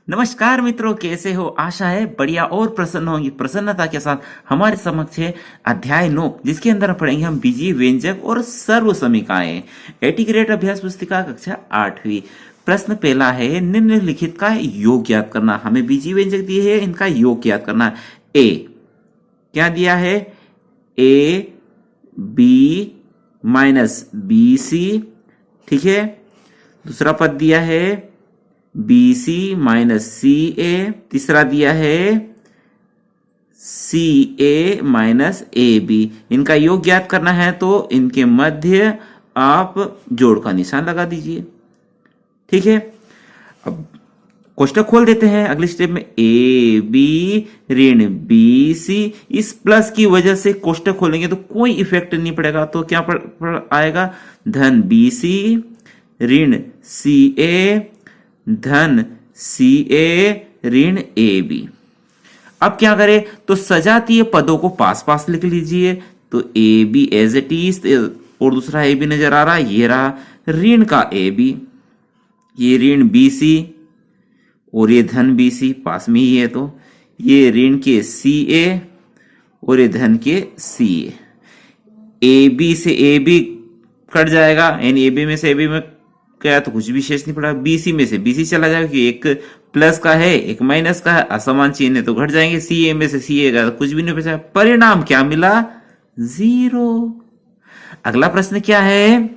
नमस्कार मित्रों, कैसे हो? आशा है बढ़िया और प्रसन्न होंगी। प्रसन्नता के साथ हमारे समक्ष है अध्याय 9, जिसके अंदर पढ़ेंगे हम बीजीय व्यंजक और सर्व समीकाएं। एटी ग्रेड अभ्यास पुस्तिका कक्षा 8वीं। प्रश्न पहला है, निम्नलिखित का योग ज्ञात करना। हमें बीजीय व्यंजक दिए है, इनका योग ज्ञात करना। ए क्या दिया है? A B minus B C, ठीक है। दूसरा पद दिया है बी सी माइनस सी ए। तीसरा दिया है सी ए माइनस ए बी। इनका योग ज्ञात करना है तो इनके मध्य आप जोड़ का निशान लगा दीजिए, ठीक है। अब कोष्टक खोल देते हैं अगले स्टेप में। ए बी ऋण बी सी, इस प्लस की वजह से कोष्टक खोलेंगे तो कोई इफेक्ट नहीं पड़ेगा, तो क्या आएगा? धन बी सी ऋण सी ए धन सी ए ऋण ए बी। अब क्या करें? तो सजातीय पदों को पास पास लिख लीजिए। तो A B as it is, और दूसरा ए बी नजर आ रहा है, ये रहा ऋण का ए बी, ये ऋण बी सी और ये धन बी सी पास में ही है, तो ये ऋण के सी ए और ये धन के सी ए बी से ए बी कट जाएगा, यानी ए बी में से ए बी में क्या तो कुछ भी शेष नहीं पड़ा। बीसी में से बीसी चला जाएगा क्योंकि एक प्लस का है एक माइनस का है, असमान चिन्ह है तो घट जाएंगे। सी ए में से सी ए तो कुछ भी नहीं बचा। परिणाम क्या मिला? 0। अगला प्रश्न क्या है?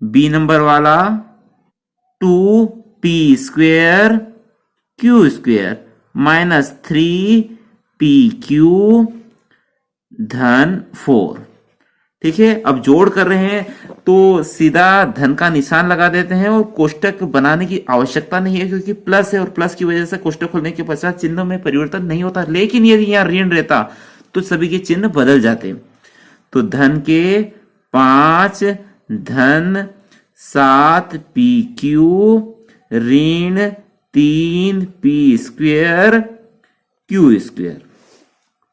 बी नंबर वाला, 2p square q square minus 3pq धन 4, ठीक है। अब जोड़ कर रहे हैं तो सीधा धन का निशान लगा देते हैं और कोष्टक बनाने की आवश्यकता नहीं है, क्योंकि प्लस है और प्लस की वजह से कोष्टक खोलने के पश्चात चिन्हों में परिवर्तन नहीं होता। लेकिन यदि यहाँ ऋण रहता तो सभी के चिन्ह बदल जाते। तो धन के 5 धन 7pq ऋण 3p स्क्वेयर q स्क्वेयर।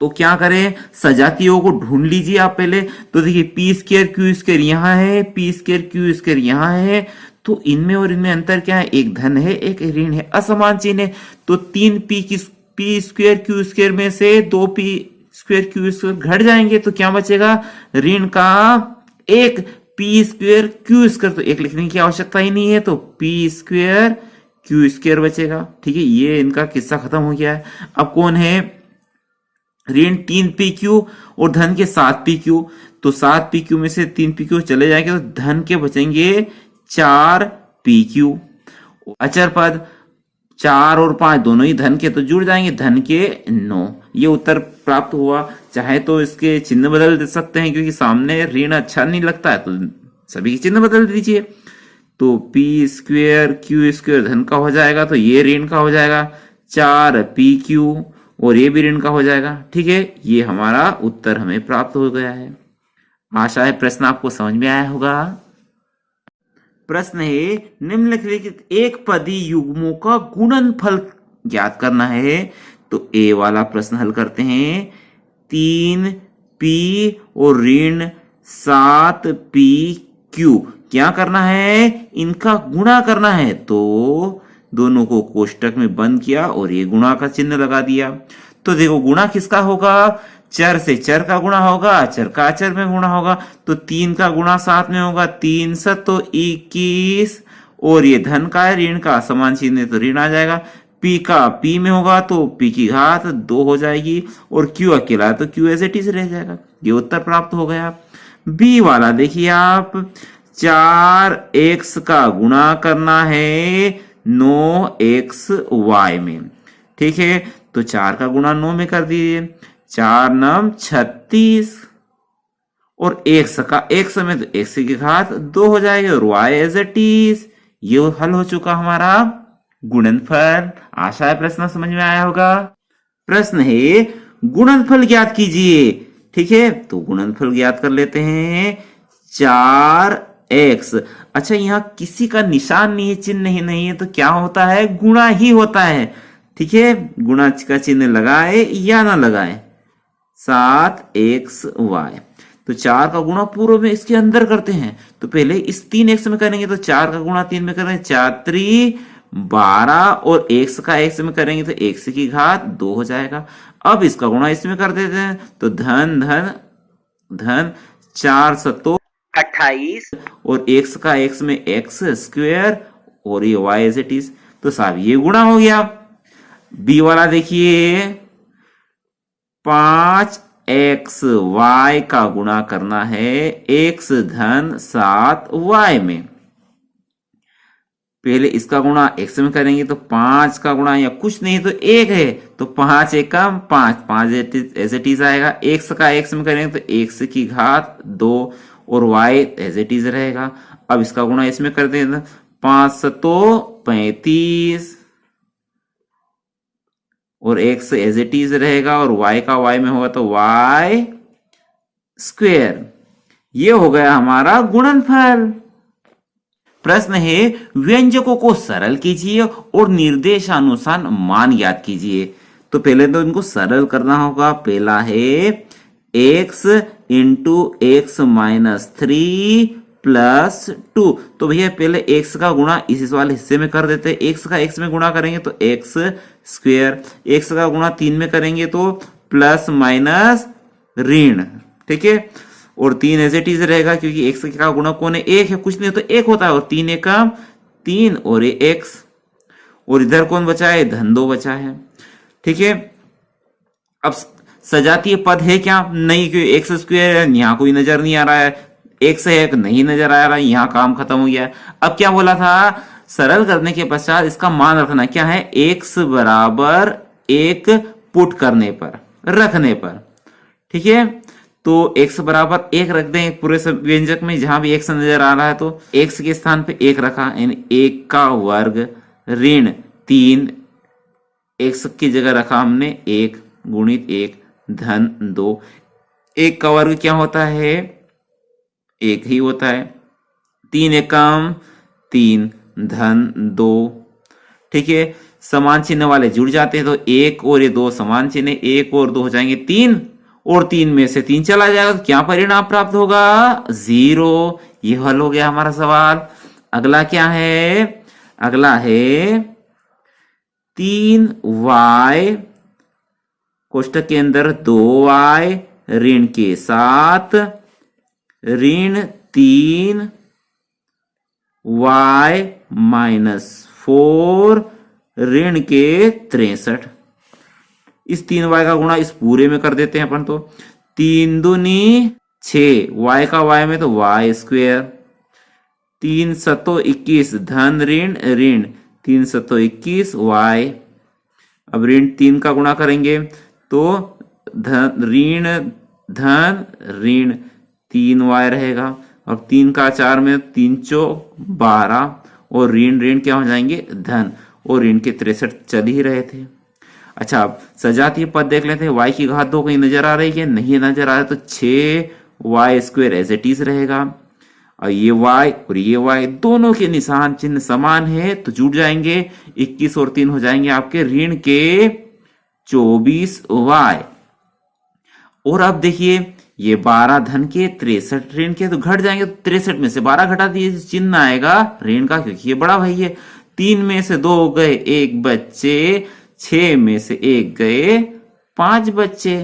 तो क्या करें? सजातीयों को ढूंढ लीजिए आप पहले। तो देखिए पी स्क्वायर क्यू स्क्वायर यहां है, पी स्क्वायर क्यू स्क्वायर यहां है, तो इनमें और इनमें अंतर क्या है? एक धन है एक ऋण है, असमान चिन्ह है। तो 3p की पी स्क्वायर क्यू स्क्वायर में से 2p स्क्वायर क्यू स्क्वायर घट जाएंगे, तो क्या बचेगा? ऋण का एक पी स्क्वायर क्यू स्क्वायर, तो एक लिखने की आवश्यकता ही नहीं है, तो पी स्क्वायर क्यू स्क्वायर बचेगा, ठीक है। ये इनका किस्सा खत्म हो गया है। अब कौन है? ऋण 3pq और धन के 7pq। तो 7pq में से 3pq चले जाएंगे तो धन के बचेंगे 4pq। अचर पद 4 और 5 दोनों ही धन के, तो जुड़ जाएंगे धन के 9। ये उत्तर प्राप्त हुआ। चाहे तो इसके चिन्ह बदल दे सकते हैं, क्योंकि सामने ऋण अच्छा नहीं लगता है, तो सभी के चिन्ह बदल दीजिए। तो p स्क्वेयर क्यू स्क्वेयर धन का हो जाएगा, तो ये ऋण का हो जाएगा 4pq और ये भी ऋण का हो जाएगा, ठीक है। ये हमारा उत्तर हमें प्राप्त हो गया है। आशा है प्रश्न आपको समझ में आया होगा। प्रश्न है, निम्नलिखित एक पदी युग्मों का गुणनफल ज्ञात करना है। तो ए वाला प्रश्न हल करते हैं। 3p और ऋण 7pq क्या करना है? इनका गुणा करना है। तो दोनों को कोष्टक में बंद किया और ये गुणा का चिन्ह लगा दिया। तो देखो गुणा किसका होगा? चर से चर का गुणा होगा, चर का अचर में गुणा होगा। तो 3 का गुणा 7 में होगा, 3 7 तो 21, और ये धन का है ऋण का समान चिन्ह है तो ऋण आ जाएगा। p का p में होगा तो p की घात 2 हो जाएगी, और q अकेला तो q एज इट इज रह जाएगा। ये उत्तर प्राप्त हो गया। बी वाला देखिए आप, 4x का गुणा करना है 9xy में, ठीक है। तो 4 का गुणा 9 में कर दीजिए, 4 9 36, और x का x में तो x की घात 2 हो जाएगी, और y एज इट इज। ये हल हो चुका हमारा गुणनफल। आशा है प्रश्न समझ में आया होगा। प्रश्न है, गुणनफल ज्ञात कीजिए, ठीक है। तो गुणनफल ज्ञात कर लेते हैं। 4x, अच्छा यहाँ किसी का निशान नहीं है, चिन्ह नहीं है, तो क्या होता है? गुणा ही होता है, ठीक है। गुणा का चिन्ह लगाए या ना लगाए। 7xy, तो 4 का गुणा पूर्व में इसके अंदर करते हैं। तो पहले इस 3x में करेंगे, तो 4 का गुणा 3 में करेंगे, 4 3 12 और x का x में करेंगे तो x की घात 2 हो जाएगा। अब इसका गुणा इसमें कर देते हैं तो धन धन धन 4 सत्तो 28 और x का x में x स्क्वायर और ये y एज इट इज। तो साहब ये गुणा हो गया। बी वाला देखिए 5x y का गुणा करना है x धन 7 y में। पहले इसका गुणा x में करेंगे तो 5 का गुणा या कुछ नहीं तो 1 है तो 5 एक कम 5 5 एज इट इज आएगा। x का x में करेंगे तो x की घात 2 और y एज इट इज रहेगा। अब इसका गुणा इसमें कर देंगे 5 सतो 35 और x एज इट इज रहेगा और y का y में होगा तो y स्क्वायर। ये हो गया हमारा गुणनफल। प्रश्न है व्यंजकों को सरल कीजिए और निर्देशानुसार मान ज्ञात कीजिए। तो पहले तो इनको सरल करना होगा। पहला है x into x minus 3 plus 2। तो भैया पहले x का गुणा इस वाले हिस्से में कर देते हैं। x का x में गुणा करेंगे तो x स्क्वायर, x का गुणा 3 में करेंगे तो प्लस माइनस ऋण, ठीक है। और 3 एज इट इज रहेगा क्योंकि x का गुणा कौन है 1 है, कुछ नहीं तो 1 होता है और 3 एकम 3 और ये x और इधर कौन बचा है धन 2 बचा है, ठीक है। अब सजातीय पद है क्या नहीं, क्योंकि एक्स स्क्वायर यहाँ कोई नजर नहीं आ रहा है, एक्स है नहीं नजर आ रहा है, यहाँ काम खत्म हो गया। अब क्या बोला था सरल करने के पश्चात इसका मान रखना क्या है x बराबर 1 पुट करने पर रखने पर, ठीक है। तो x बराबर 1 रख दें पूरे व्यंजक में जहां भी x नजर आ रहा है तो x के स्थान पे 1 रखा यानी 1 का वर्ग ऋण 3 x की जगह रखा हमने 1 गुणित 1 धन 2। 1 का वर्ग क्या होता है 1 ही होता है। 3 एकम 3 धन 2, ठीक है। समान चिन्ह वाले जुड़ जाते हैं तो 1 और ये 2 समान चिन्ह, 1 और 2 हो जाएंगे 3 और 3 में से 3 चला जाएगा तो क्या परिणाम प्राप्त होगा 0। ये हल हो गया हमारा सवाल। अगला क्या है, अगला है 3y कोष्टक के अंदर 2y ऋण के 7 ऋण 3y माइनस 4 ऋण के 63। इस 3y का गुणा इस पूरे में कर देते हैं अपन तो 3 दूनी 6 y का y में तो y स्क्वायर 3 सतो 21 धन ऋण ऋण 3 सतो 21 y। अब ऋण 3 का गुणा करेंगे तो धन ऋण धन ऋण 3y रहेगा। अब 3 का 4 में 3 चौक 12 और ऋण ऋण क्या हो जाएंगे धन और ऋण के 63 चल ही रहे थे। अच्छा अब सजातीय पद देख लेते हैं। y की घात 2 कहीं नजर आ रही है नहीं नजर आ रहा है तो 6y square as it is रहेगा और ये y और ये y दोनों के निशान चिन्ह समान है तो जुड़ जाएंगे 21 और 3 हो जाएंगे आपके ऋण के 24y। और अब देखिए ये 12 धन के 63 ऋण के तो घट जाएंगे तो 63 में से 12 घटा दिए चिन्ह आएगा ऋण का क्योंकि ये बड़ा भाई है। 3 में से 2 गए 1 बच्चे 6 में से 1 गए 5 बच्चे।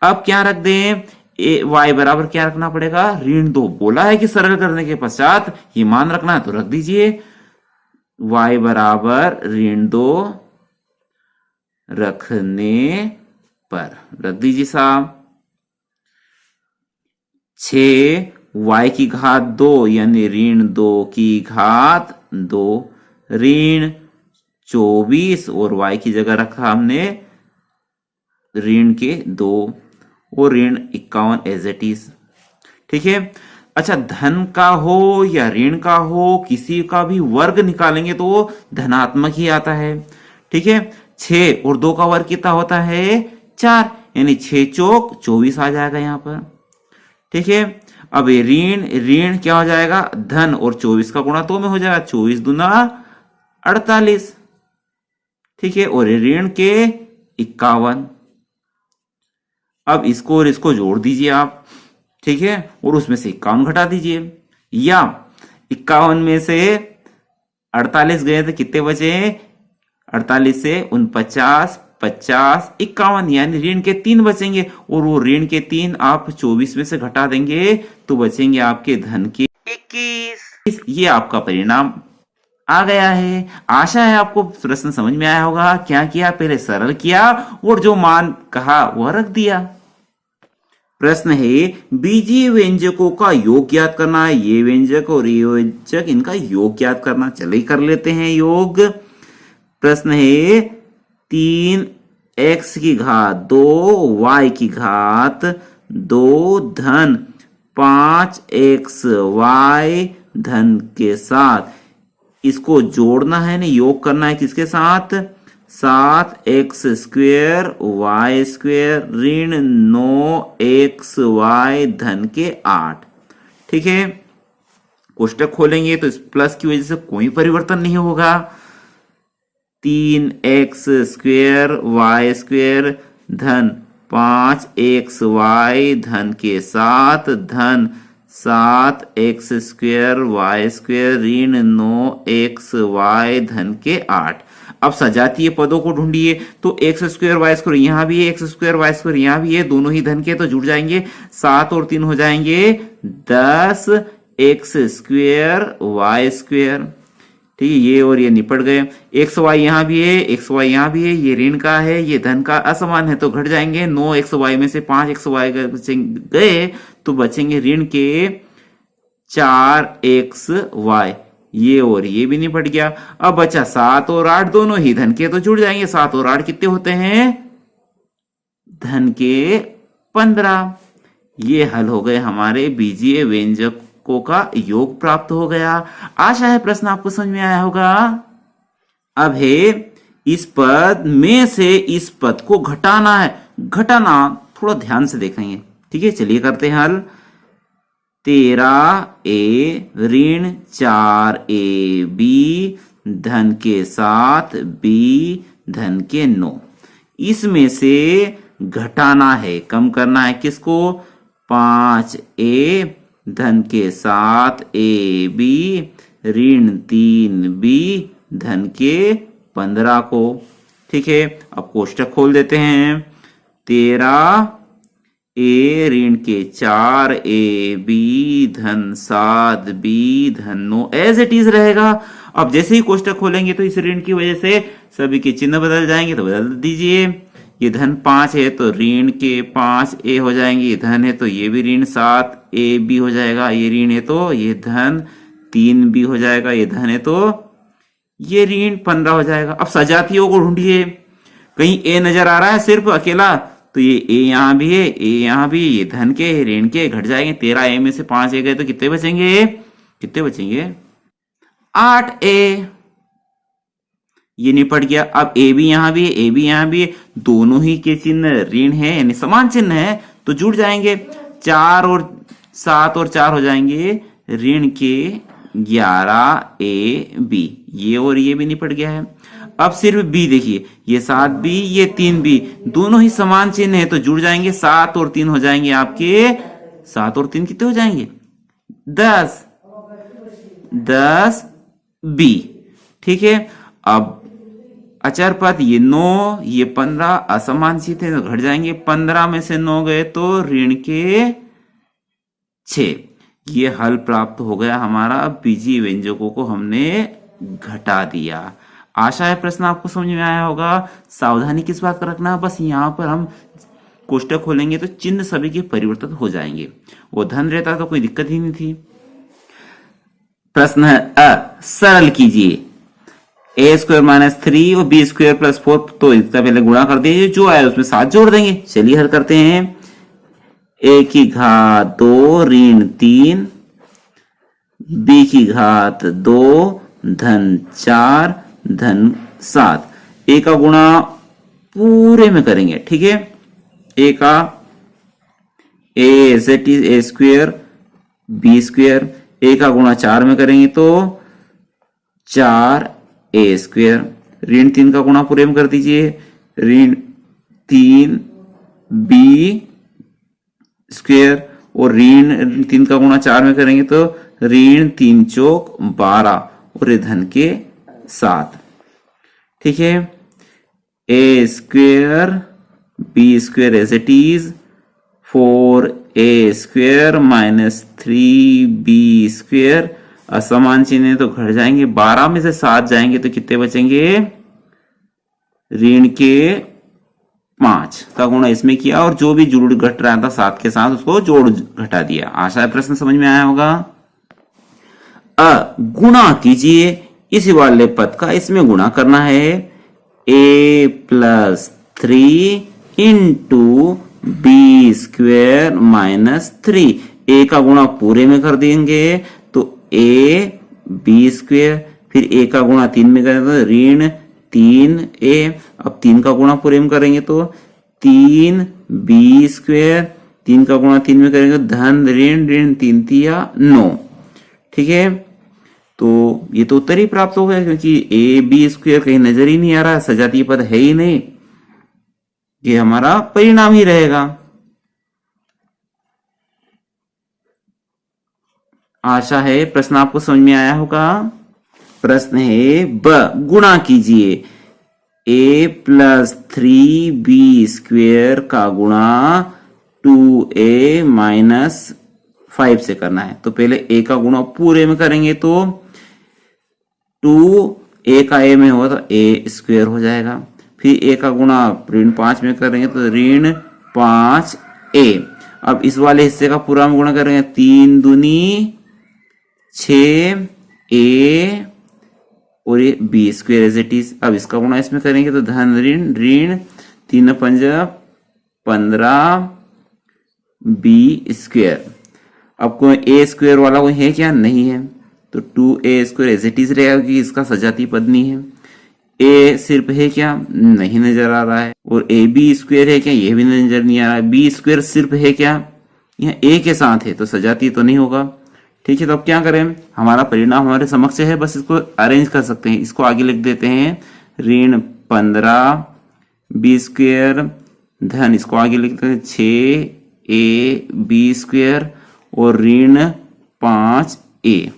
अब क्या रख दें y बराबर क्या रखना पड़ेगा ऋण 2। बोला है कि सरल करने के पश्चात ये मान रखना है तो रख दीजिए y बराबर ऋण 2 रखने पर रख दीजिए साहब 6y की घात 2 यानी ऋण 2 की घात 2 ऋण 24 और y की जगह रखा हमने ऋण के 2 और ऋण 51 एज इट इज, ठीक है। अच्छा धन का हो या ऋण का हो किसी का भी वर्ग निकालेंगे तो वो धनात्मक ही आता है, ठीक है। 6 और 2 का वर्ग कितना होता है 4 यानी 6 चौक 24 आ जाएगा यहाँ पर, ठीक है। अब ये ऋण ऋण क्या हो जाएगा धन और 24 का गुणा 2 में हो जाएगा 24 दूना 48, ठीक है। और ऋण के 51। अब इसको और इसको जोड़ दीजिए आप, ठीक है, और उसमें से 51 घटा दीजिए या 51 में से 48 गए तो कितने बचे? 48 से 49, 50, 51, यानी ऋण के 3 बचेंगे, और वो ऋण के 3 आप 24 में से घटा देंगे तो बचेंगे आपके धन के 21। ये आपका परिणाम आ गया है। आशा है आपको प्रश्न समझ में आया होगा। क्या किया? पहले सरल किया और जो मान कहा वह रख दिया। प्रश्न है बीजीय व्यंजकों का योग ज्ञात करना है। ये व्यंजक और ये व्यंजक, इनका योग ज्ञात करना। चलिए कर लेते हैं योग। प्रश्न है 3x की घात 2 y की घात 2 धन 5xy धन के साथ, इसको जोड़ना है ना, योग करना है किसके साथ? 7x स्क्वेयर y स्क्वेयर ऋण 9xy धन के 8। ठीक है, कोष्टक खोलेंगे तो इस प्लस की वजह से कोई परिवर्तन नहीं होगा। 3x स्क्वेयर y स्क्वेयर धन 5xy धन के 7 धन 7x स्क्वेयर y स्क्वेयर ऋण 9xy धन के 8। अब सजातीय पदों को ढूंढिए तो x स्क्वेयर y स्क्वेयर यहां भी है, x स्क्वेयर y स्क्वेयर यहां भी है, दोनों ही धन के तो जुड़ जाएंगे। 7 और 3 हो जाएंगे 10 x स्क्वेयर y स्क्वेयर। ठीक है, ये और ये निपट गए। एक्स वाई यहाँ भी है, एक्स वाई यहाँ भी है, ये ऋण का है, ये धन का, असमान है तो घट जाएंगे। 9xy में से 5xy गए तो बचेंगे ऋण के 4xy। ये और ये भी निपट गया। अब बचा 7 और 8, दोनों ही धन के तो जुड़ जाएंगे। 7 और 8 कितने होते हैं? धन के 15। ये हल हो गए हमारे बीजीय व्यंजकों का योग प्राप्त हो गया। आशा है प्रश्न आपको समझ में आया होगा। अब है इस पद में से इस पद को घटाना है। घटाना थोड़ा ध्यान से देखेंगे। ठीक है, चलिए करते हैं हल। 13a ऋण 4ab धन के 7 b धन के 9। इसमें से घटाना है, कम करना है किसको? 5a धन के 7ab ऋण 3b धन के 15 को। ठीक है, अब कोष्टक खोल देते हैं। 13a ऋण के 4ab धन 7b धन 9 एज इट इज रहेगा। अब जैसे ही कोष्टक खोलेंगे तो इस ऋण की वजह से सभी के चिन्ह बदल जाएंगे, तो बदल दीजिए। ये धन 5 है तो ऋण के 5a हो जाएंगे, ये धन है तो ये भी ऋण 7ab हो जाएगा, ये ऋण है तो ये धन 3b हो जाएगा, ये धन है तो ये ऋण 15 हो जाएगा। अब सजातियों को ढूंढिए। कहीं a नजर आ रहा है सिर्फ अकेला, तो ये a यहां भी है, a यहां भी, ये धन के ऋण के घट जाएंगे। 13a में से 5a गए तो कितने बचेंगे? कितने बचेंगे? 8a। ये निपट गया। अब a भी यहां भी है, a भी यहां भी है, दोनों ही के चिन्ह ऋण है यानी समान चिन्ह है तो जुड़ जाएंगे। 4 और 7 और 4 हो जाएंगे ऋण के 11ab। ये और ये भी निपट गया है। अब सिर्फ b देखिए, ये 7b ये 3b, दोनों ही समान चिन्ह है तो जुड़ जाएंगे। 7 और 3 हो जाएंगे आपके, 7 और 3 कितने हो जाएंगे? 10b। ठीक है, अब अचर पद ये 9 ये 15 असमान चिन्ह है तो घट जाएंगे। 15 में से 9 गए तो ऋण के 6। ये हल प्राप्त हो गया हमारा। बीजीय व्यंजकों को हमने घटा दिया। आशा है प्रश्न आपको समझ में आया होगा। सावधानी किस बात का रखना है? बस यहाँ पर हम कोष्टक खोलेंगे तो चिन्ह सभी के परिवर्तित हो जाएंगे। वो धन रहता तो कोई दिक्कत ही नहीं थी। प्रश्न है सरल कीजिए। a स्क्वायर माइनस 3 और b स्क्वायर प्लस 4, तो इसका पहले गुणा कर दीजिए, जो आया उसमें 7 जोड़ देंगे। चलिए हल करते हैं। a की घात 2 ऋण 3 b की घात 2 धन 4 धन 7। a का गुणा पूरे में करेंगे। ठीक है, a का a square b square, a का गुणा 4 में करेंगे तो 4a स्क्वायर। ऋण 3 का गुणा पूरे में कर दीजिए, ऋण 3b स्क्वायर, और ऋण 3 का गुणा 4 में करेंगे तो ऋण 3 चौक 12, और ये धन के 7। ठीक है, a square b square as it is 4a square minus 3b square, असमान चिन्ह तो घट जाएंगे, 12 में से 7 जाएंगे तो कितने बचेंगे, ऋण के 5 का गुणा इसमें किया और जो भी जोड़ घट रहा था 7 के साथ उसको जोड़ घटा दिया। आशा है प्रश्न समझ में आया होगा। गुणा कीजिए इस वाले पद का, इसमें गुणा करना है a+3 into B square minus 3। A का गुणा पूरे में कर देंगे तो a बी स्क्वेयर, फिर a का गुणा 3 में करेंगे तो ऋण 3a, अब 3 का गुणा पूरे में करेंगे तो 3b स्क्वेयर, 3 का गुणा 3 में करेंगे धन ऋण 3 3 9। ठीक है, तो ये तो उत्तर ही प्राप्त हो गया क्योंकि ए बी स्क्वेयर कहीं नजर ही नहीं आ रहा, सजातीय पद है ही नहीं, ये हमारा परिणाम ही रहेगा। आशा है प्रश्न आपको समझ में आया होगा। प्रश्न है ब, गुणा कीजिए a+3b स्क्वेयर का गुणा 2a माइनस 5 से करना है। तो पहले a का गुणा पूरे में करेंगे तो 2a का a में होगा तो a स्क्वेयर हो जाएगा, फिर a का गुणा ऋण 5 में करेंगे तो ऋण 5a। अब इस वाले हिस्से का पूरा में गुणा करेंगे 3 दूनी 6a और ये B square as it is. अब इसका गुणा इसमें करेंगे तो धन ऋण 3 5 15 बी स्क्वेयर। अब कोई ए स्क्वेयर वाला कोई है क्या, नहीं है, तो 2a square as it is रहेगा क्योंकि इसका सजातीय पद नहीं है। ए सिर्फ है क्या, नहीं नजर आ रहा है, और ए बी स्क्वेयर है क्या, यह भी नजर नहीं आ रहा है। बी स्क्वेयर सिर्फ है क्या, यह ए के साथ है तो सजातीय तो नहीं होगा। ठीक है, तो अब क्या करें, हमारा परिणाम हमारे समक्ष है, बस इसको अरेंज कर सकते हैं। इसको आगे लिख देते हैं ऋण 15 बी स्क्वेयर धन, इसको आगे लिखते हैं 6a बी स्क्वेयर और ऋण 5a।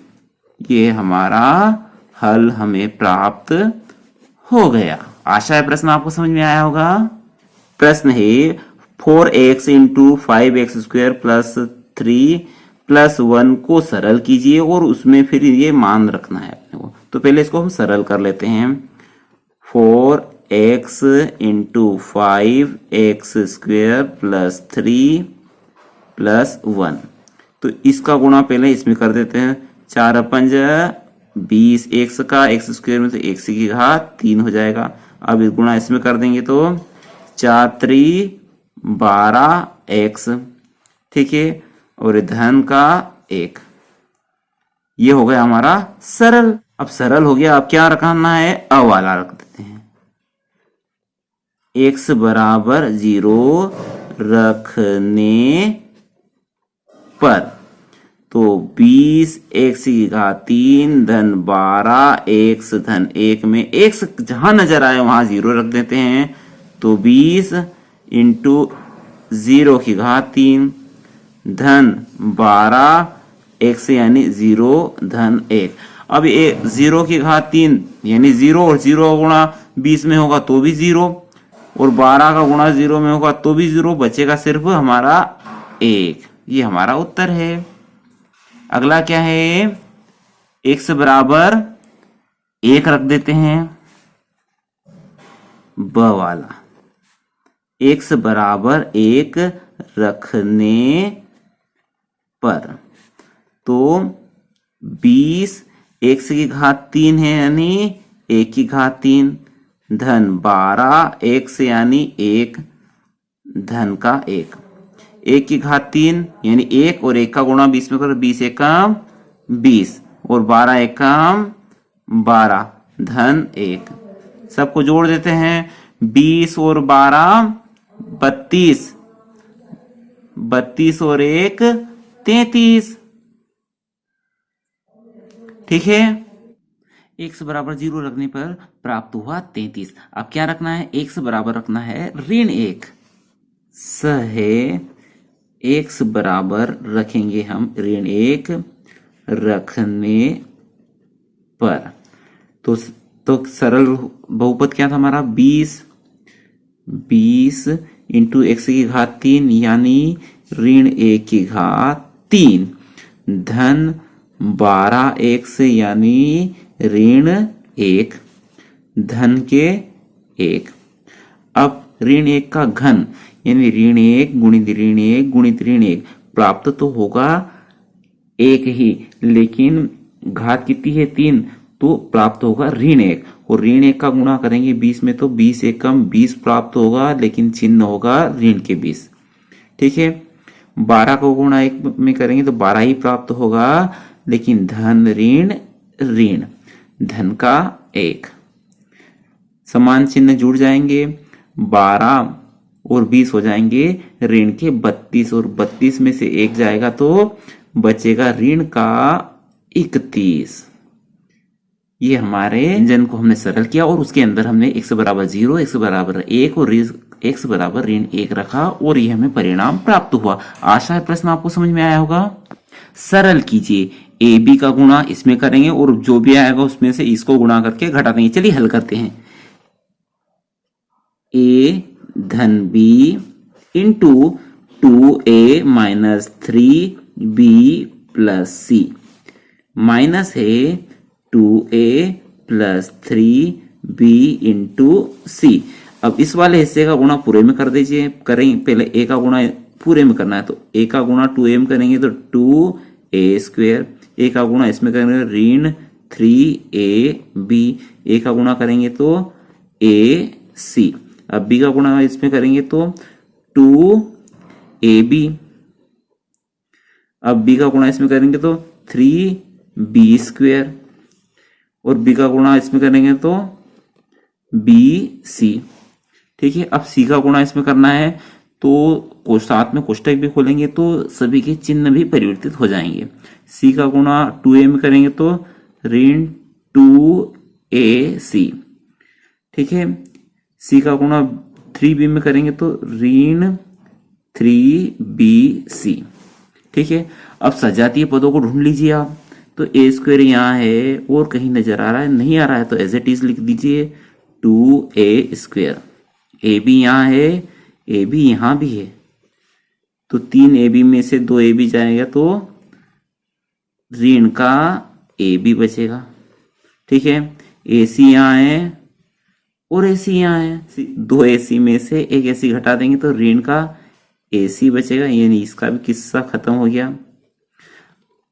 ये हमारा हल हमें प्राप्त हो गया। आशा है प्रश्न आपको समझ में आया होगा। प्रश्न है 4x into 5x square plus 3 plus 1 को सरल कीजिए और उसमें फिर ये मान रखना है अपने को। तो पहले इसको हम सरल कर लेते हैं। 4x into 5x square plus 3 plus 1, तो इसका गुणा पहले इसमें कर देते हैं। 4 5 20 x का x स्क्वेयर में तो x की घात 3 हो जाएगा। अब इस गुणा इसमें कर देंगे तो 4 3 12x। ठीक है, और धन का 1, ये हो गया हमारा सरल। अब सरल हो गया, अब क्या रखना है, अवाला रख देते हैं। x बराबर 0 रखने पर तो 20 x की घात 3 धन 12 x धन 1 में x जहां नजर आए वहां 0 रख देते हैं। तो 20 इंटू 0 की घात 3 धन 12 x यानी 0 धन 1। अब ये 0 की घात 3 यानी 0 और 0 का गुणा 20 में होगा तो भी 0 और 12 का गुणा 0 में होगा तो भी 0, बचेगा सिर्फ हमारा 1। ये हमारा उत्तर है। अगला क्या है, x बराबर 1 रख देते हैं। ब वाला x बराबर 1 रखने पर तो 20 x की घात 3 है यानी 1 की घात 3 धन 12 x यानी 1 धन का 1। 1 की घात 3 यानी 1 और 1 का गुणा 20 में करो, 20 1 20 और 12 1 12 धन 1। सबको जोड़ देते हैं, 20 और 12 32, 32 और 1 33। ठीक है, x बराबर 0 रखने पर प्राप्त हुआ 33। अब क्या रखना है, x बराबर रखना है ऋण 1। सहे x बराबर रखेंगे हम ऋण 1 रखने पर। तो सरल बहुपद क्या था हमारा, 20 इंटू x की घात 3 यानी ऋण 1 की घात 3 धन 12x यानी ऋण 1 धन के 1। अब ऋण 1 का घन यानी ऋण 1 गुणित ऋण 1 गुणित ऋण 1 प्राप्त तो होगा 1 ही, लेकिन घात कितनी है 3, तो प्राप्त होगा ऋण 1। और ऋण 1 का गुणा करेंगे 20 में तो 20 एकम 20 प्राप्त होगा, लेकिन चिन्ह होगा ऋण के 20। ठीक है, 12 को गुणा 1 में करेंगे तो 12 ही प्राप्त होगा, लेकिन धन ऋण ऋण धन का 1 समान चिन्ह जुड़ जाएंगे। 12 और 20 हो जाएंगे ऋण के 32 और 32 में से 1 जाएगा तो बचेगा ऋण का 31। ये हमारे व्यंजन को हमने सरल किया और उसके अंदर हमने x बराबर 0, x बराबर 1 और x बराबर ऋण 1 रखा और ये हमें परिणाम प्राप्त हुआ। आशा है प्रश्न आपको समझ में आया होगा। सरल कीजिए, ए बी का गुणा इसमें करेंगे और जो भी आएगा उसमें से इसको गुणा करके घटा देंगे। चलिए हल करते हैं। ए धन b into 2a minus 3b plus c minus है 2a प्लस 3b इंटू सी। अब इस वाले हिस्से का गुणा पूरे में कर दीजिए। करेंगे पहले a का गुणा पूरे में करना है, तो a का गुणा 2a में करेंगे तो 2a स्क्वेयर, a का गुणा इसमें करेंगे ऋण 3ab, a का गुणा करेंगे तो ac। अब b का गुणा इसमें करेंगे तो 2ab, अब b का गुणा इसमें करेंगे तो 3b स्क्वेयर और b का गुणा इसमें करेंगे तो bc। ठीक है, अब c का गुणा इसमें करना है तो साथ में कोष्टक भी खोलेंगे तो सभी के चिन्ह भी परिवर्तित हो जाएंगे। c का गुणा 2a में करेंगे तो ऋण 2ac। ठीक है, c का गुणा 3b में करेंगे तो ऋण 3bc। ठीक है, अब सजातीय पदों को ढूंढ लीजिए आप। तो ए स्क्वायर यहाँ है और कहीं नजर आ रहा है, नहीं आ रहा है तो एज इट इज लिख दीजिए 2a स्क्वायर। ए बी यहाँ है, ए बी यहाँ भी है, तो 3ab में से 2ab जाएगा तो ऋण का ab बचेगा। ठीक है, ac यहाँ है और ac यहाँ है, 2ac में से एक ac घटा देंगे तो ऋण का ac बचेगा, यानी इसका भी किस्सा खत्म हो गया।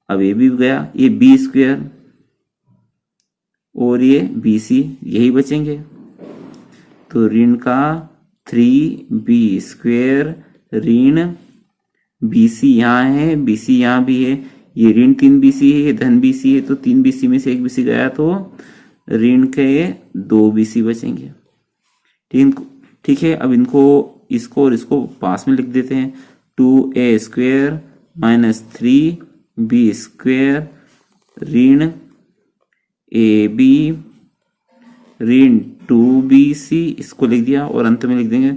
अब ये भी गया, ये b स्क्वायर और ये bc यही बचेंगे, तो ऋण का 3b स्क्वायर ऋण bc यहाँ है, bc यहाँ भी है, ये ऋण 3bc है, ये धन bc है, तो 3bc में से 1bc गया तो ऋण के 2bc बचेंगे। ठीक है, अब इनको इसको और इसको पास में लिख देते हैं। 2a square minus 3b square ऋण ab ऋण 2bc, इसको लिख दिया और अंत में लिख देंगे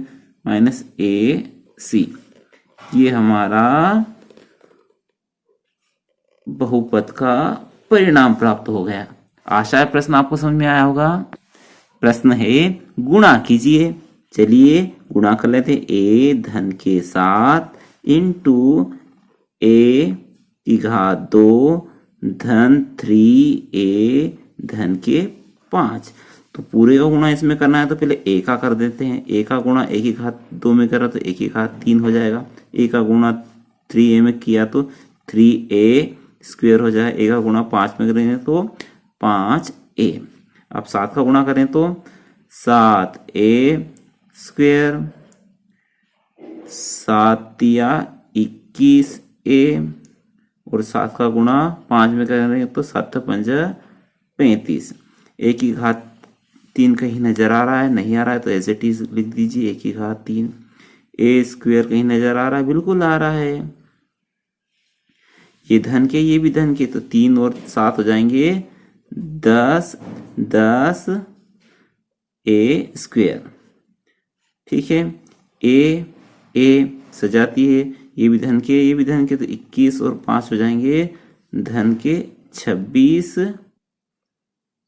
माइनस ac। ये हमारा बहुपद का परिणाम प्राप्त हो गया। आशा है प्रश्न आपको समझ में आया होगा। प्रश्न है गुणा कीजिए। चलिए गुणा कर लेते हैं। a धन के 7 इंटू a की घात 2 धन 3a धन के 5। तो पूरे का गुणा इसमें करना है तो पहले a का कर देते हैं। a का गुणा a की घात 2 में करा तो a की घात 3 हो जाएगा। a का गुणा 3a में किया तो 3a स्क्वायर हो जाए। a का गुणा 5 में करेंगे तो 5a। अब 7 का गुणा करें तो 7a स्क्वायर, 7 या 21a और 7 का गुणा 5 में करेंगे तो 7 5 35। a की घात 3 कहीं नजर आ रहा है, नहीं आ रहा है तो एज इट इज लिख दीजिए a की घात 3। a स्क्वायर कहीं नजर आ रहा है, बिल्कुल आ रहा है। ये धन के ये भी धन के, तो 3 और 7 हो जाएंगे 10 10 a स्क्वायर। ठीक है, a सजाती है, ये भी धन के ये भी धन के, तो 21 और 5 हो जाएंगे धन के 26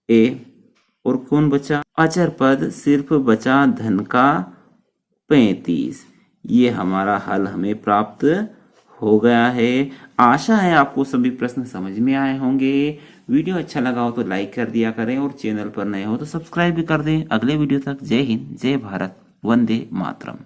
ए, और कौन बचा? अचर पद सिर्फ बचा धन का 35। ये हमारा हल हमें प्राप्त हो गया है। आशा है आपको सभी प्रश्न समझ में आए होंगे। वीडियो अच्छा लगा हो तो लाइक कर दिया करें और चैनल पर नए हो तो सब्सक्राइब भी कर दें। अगले वीडियो तक जय हिंद, जय भारत, वंदे मातरम।